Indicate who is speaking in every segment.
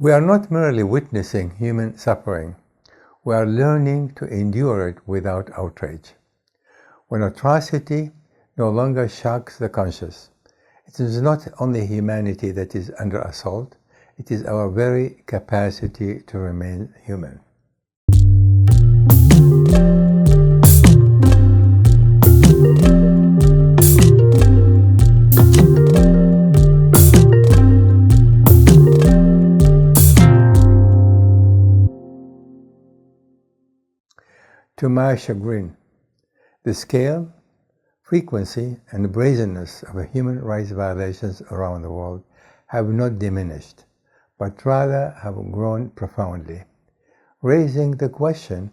Speaker 1: We are not merely witnessing human suffering, we are learning to endure it without outrage. When atrocity no longer shocks the conscious, it is not only humanity that is under assault, it is our very capacity to remain human. To my chagrin, the scale, frequency, and brazenness of human rights violations around the world have not diminished, but rather have grown profoundly, raising the question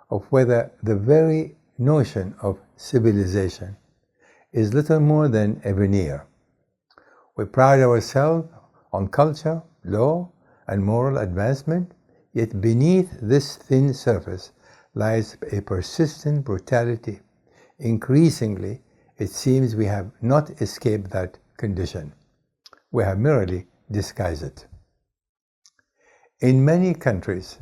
Speaker 1: of whether the very notion of civilization is little more than a veneer. We pride ourselves on culture, law, and moral advancement, yet beneath this thin surface lies a persistent brutality. Increasingly, it seems we have not escaped that condition. We have merely disguised it. In many countries,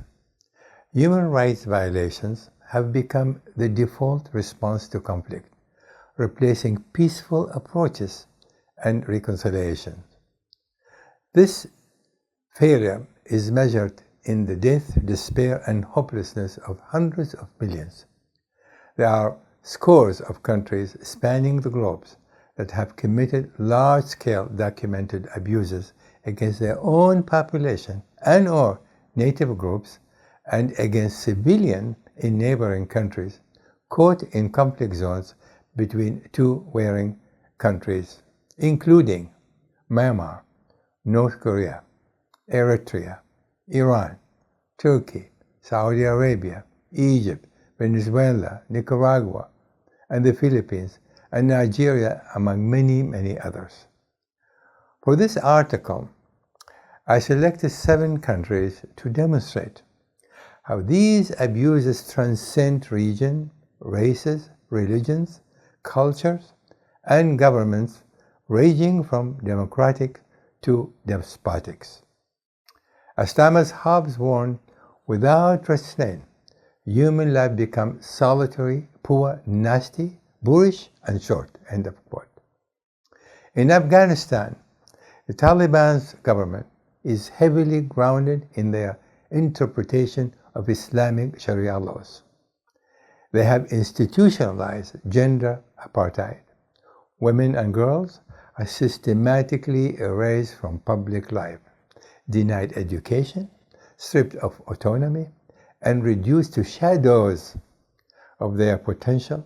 Speaker 1: human rights violations have become the default response to conflict, replacing peaceful approaches and reconciliation. This failure is measured in the death, despair, and hopelessness of hundreds of millions. There are scores of countries spanning the globe that have committed large-scale documented abuses against their own population and/or native groups and against civilians in neighboring countries caught in conflict zones between two warring countries, including Myanmar, North Korea, Eritrea, Iran, Turkey, Saudi Arabia, Egypt, Venezuela, Nicaragua, and the Philippines, and Nigeria, among many, many others. For this article, I selected 7 countries to demonstrate how these abuses transcend region, races, religions, cultures, and governments, ranging from democratic to despotics. As Thomas Hobbes warned, without restraint, human life becomes solitary, poor, nasty, boorish, and short. End of quote. In Afghanistan, the Taliban's government is heavily grounded in their interpretation of Islamic Sharia laws. They have institutionalized gender apartheid. Women and girls are systematically erased from public life, denied education, stripped of autonomy, and reduced to shadows of their potential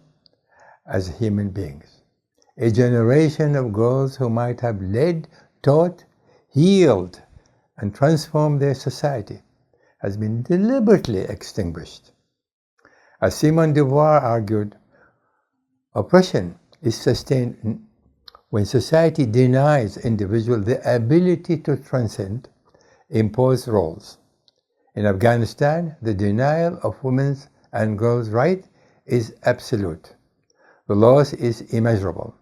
Speaker 1: as human beings. A generation of girls who might have led, taught, healed, and transformed their society has been deliberately extinguished. As Simone de Beauvoir argued, oppression is sustained when society denies individuals the ability to transcend imposed roles. In Afghanistan, the denial of women's and girls' rights is absolute. The loss is immeasurable,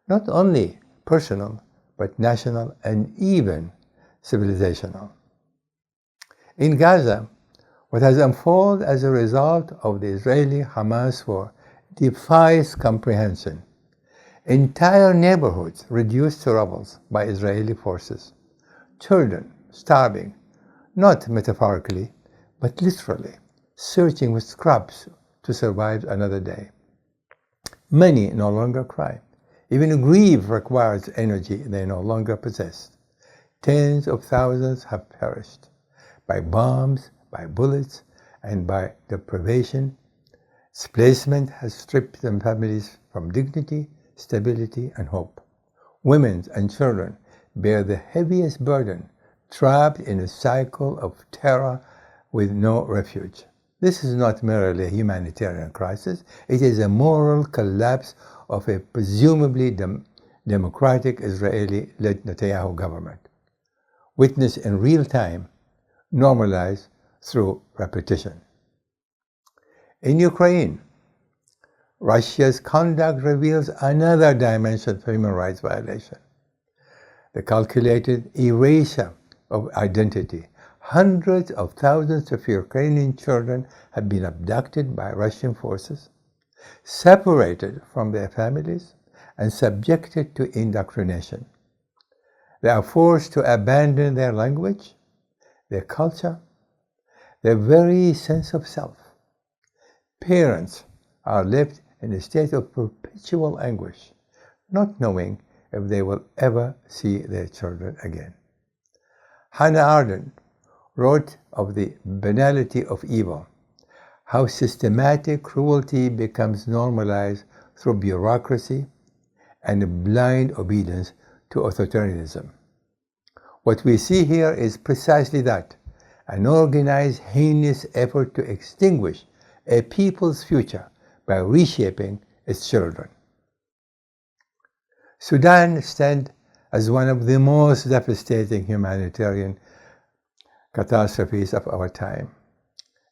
Speaker 1: not only personal, but national and even civilizational. In Gaza, what has unfolded as a result of the Israeli-Hamas war defies comprehension. Entire neighborhoods reduced to rubble by Israeli forces. Children starving, not metaphorically, but literally, searching with scraps to survive another day. Many no longer cry. Even grief requires energy they no longer possess. Tens of thousands have perished by bombs, by bullets, and by deprivation. Displacement has stripped their families from dignity, stability, and hope. Women and children bear the heaviest burden, trapped in a cycle of terror with no refuge. This is not merely a humanitarian crisis, it is a moral collapse of a presumably democratic Israeli-led Netanyahu government, witnessed in real time, normalized through repetition. In Ukraine, Russia's conduct reveals another dimension of human rights violation. The calculated erasure of identity, Hundreds of thousands of Ukrainian children have been abducted by Russian forces, separated from their families, and subjected to indoctrination. They are forced to abandon their language, their culture, their very sense of self. Parents are left in a state of perpetual anguish, not knowing if they will ever see their children again. Hannah Arendt wrote of the banality of evil, how systematic cruelty becomes normalized through bureaucracy and blind obedience to authoritarianism. What we see here is precisely that, an organized, heinous effort to extinguish a people's future by reshaping its children. Sudan stands as one of the most devastating humanitarian catastrophes of our time.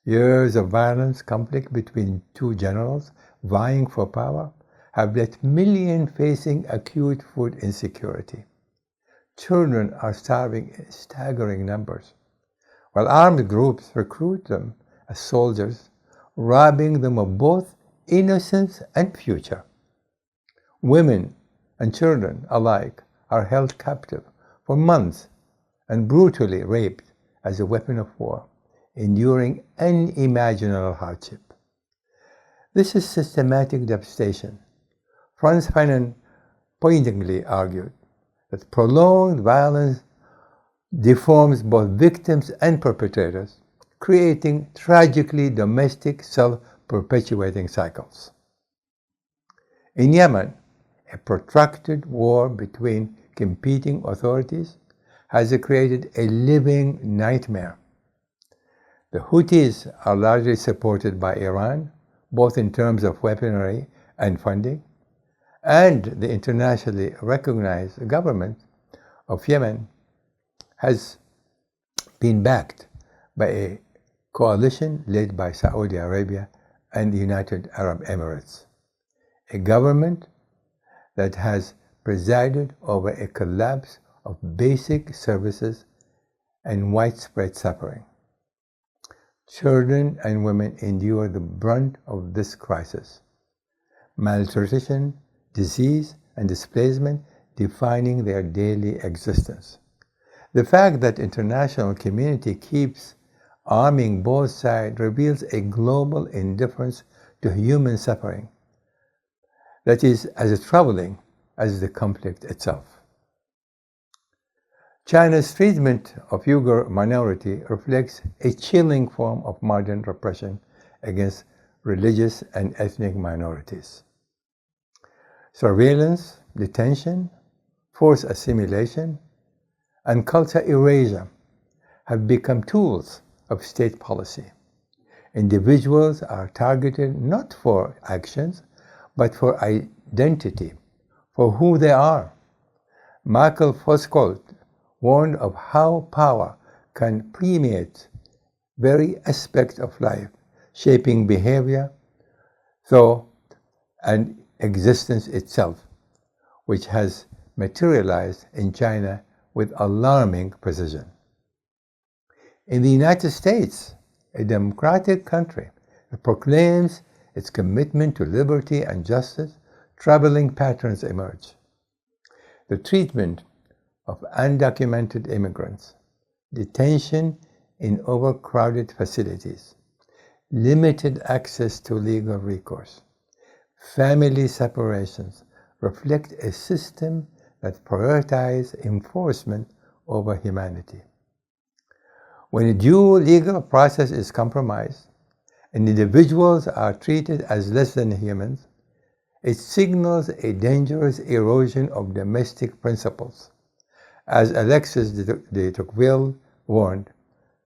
Speaker 1: Years of violence, conflict between two generals vying for power, have left millions facing acute food insecurity. Children are starving in staggering numbers, while armed groups recruit them as soldiers, robbing them of both innocence and future. Women and children alike are held captive for months and brutally raped as a weapon of war, enduring unimaginable hardship. This is systematic devastation. Frantz Fanon pointedly argued that prolonged violence deforms both victims and perpetrators, creating tragically domestic, self-perpetuating cycles. In Yemen, a protracted war between competing authorities has created a living nightmare. The Houthis are largely supported by Iran, both in terms of weaponry and funding, and the internationally recognized government of Yemen has been backed by a coalition led by Saudi Arabia and the United Arab Emirates, a government that has presided over a collapse of basic services and widespread suffering. Children and women endure the brunt of this crisis. Malnutrition, disease, and displacement defining their daily existence. The fact that international community keeps arming both sides reveals a global indifference to human suffering that is as troubling as the conflict itself. China's treatment of Uyghur minority reflects a chilling form of modern repression against religious and ethnic minorities. Surveillance, detention, forced assimilation, and cultural erasure have become tools of state policy. Individuals are targeted not for actions, but for identity, for who they are. Michael Foucault warned of how power can permeate very aspect of life, shaping behavior, thought, and existence itself, which has materialized in China with alarming precision. In the United States, a democratic country that proclaims its commitment to liberty and justice, troubling patterns emerge. The treatment of undocumented immigrants, detention in overcrowded facilities, limited access to legal recourse, family separations reflect a system that prioritizes enforcement over humanity. When a due legal process is compromised and individuals are treated as less than humans, it signals a dangerous erosion of domestic principles. As Alexis de Tocqueville warned,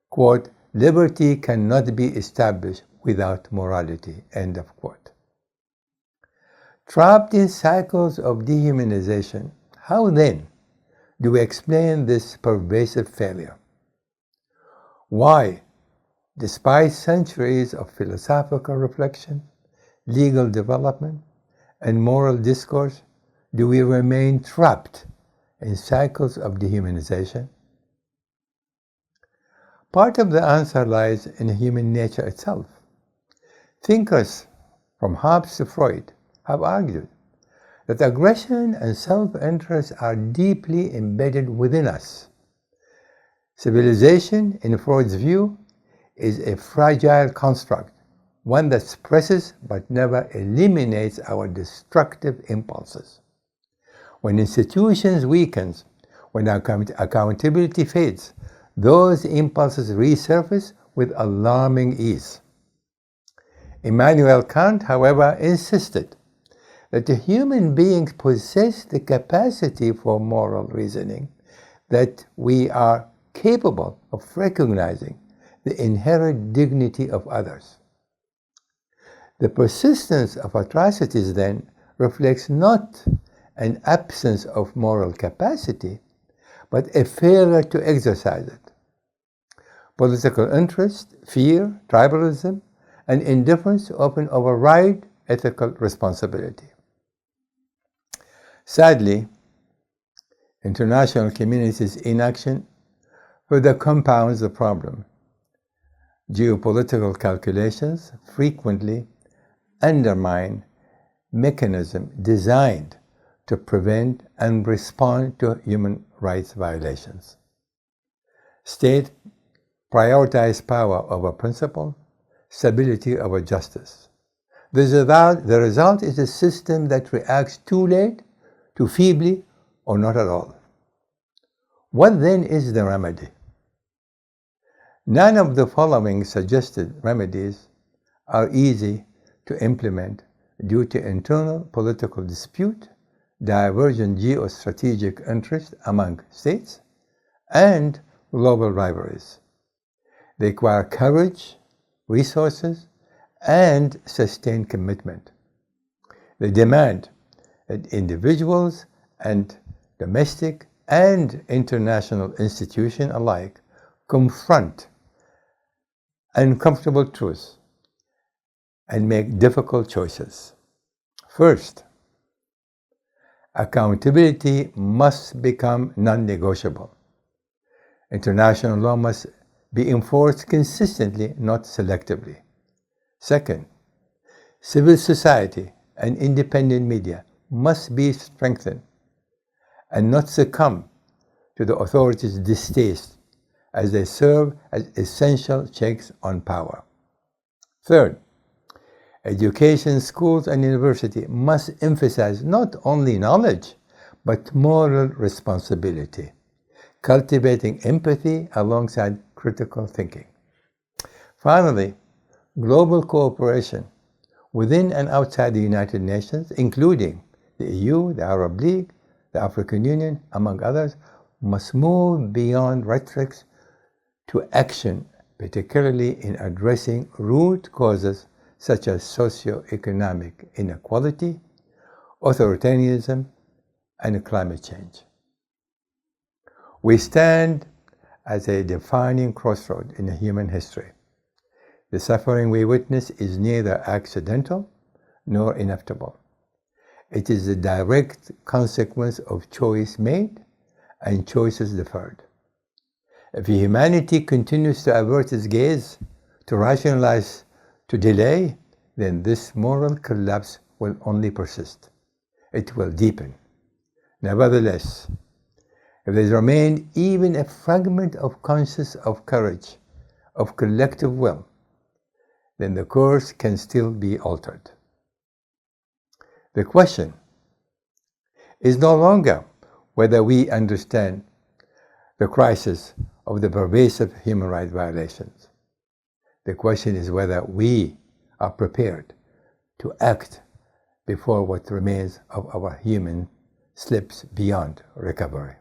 Speaker 1: quote, "Liberty cannot be established without morality," end of quote. Trapped in cycles of dehumanization, how then do we explain this pervasive failure? Why, despite centuries of philosophical reflection, legal development, and moral discourse, do we remain trapped in cycles of dehumanization? Part of the answer lies in human nature itself. Thinkers from Hobbes to Freud have argued that aggression and self-interest are deeply embedded within us. Civilization, in Freud's view, is a fragile construct, one that suppresses but never eliminates our destructive impulses. When institutions weaken, when accountability fades, those impulses resurface with alarming ease. Immanuel Kant, however, insisted that the human beings possess the capacity for moral reasoning, that we are capable of recognizing the inherent dignity of others. The persistence of atrocities, then, reflects not an absence of moral capacity, but a failure to exercise it. Political interest, fear, tribalism, and indifference often override ethical responsibility. Sadly, international community's inaction further compounds the problem. Geopolitical calculations frequently undermine mechanisms designed to prevent and respond to human rights violations. States prioritize power over principle, stability over justice. The result is a system that reacts too late, too feebly, or not at all. What then is the remedy? None of the following suggested remedies are easy to implement due to internal political dispute, divergent geostrategic interest among states, and global rivalries. They require courage, resources, and sustained commitment. They demand that individuals and domestic and international institutions alike confront uncomfortable truths and make difficult choices. First, accountability must become non-negotiable. International law must be enforced consistently, not selectively. Second, civil society and independent media must be strengthened and not succumb to the authorities' distaste, as they serve as essential checks on power. Third, education, schools, and university must emphasize not only knowledge, but moral responsibility, cultivating empathy alongside critical thinking. Finally, global cooperation within and outside the United Nations, including the EU, the Arab League, the African Union, among others, must move beyond rhetoric to action, particularly in addressing root causes such as socio-economic inequality, authoritarianism, and climate change. We stand as a defining crossroad in human history. The suffering we witness is neither accidental nor inevitable. It is the direct consequence of choice made and choices deferred. If humanity continues to avert its gaze, to rationalize, to delay, then this moral collapse will only persist. It will deepen. Nevertheless, if there remains even a fragment of conscience, of courage, of collective will, then the course can still be altered. The question is no longer whether we understand the crisis of the pervasive human rights violations. The question is whether we are prepared to act before what remains of our human slips beyond recovery.